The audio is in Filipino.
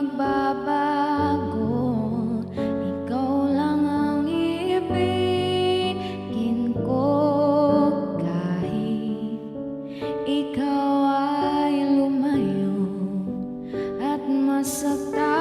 magbabago. Ikaw lang ang ibigin ko kahit ikaw ay lumayo at masaktan.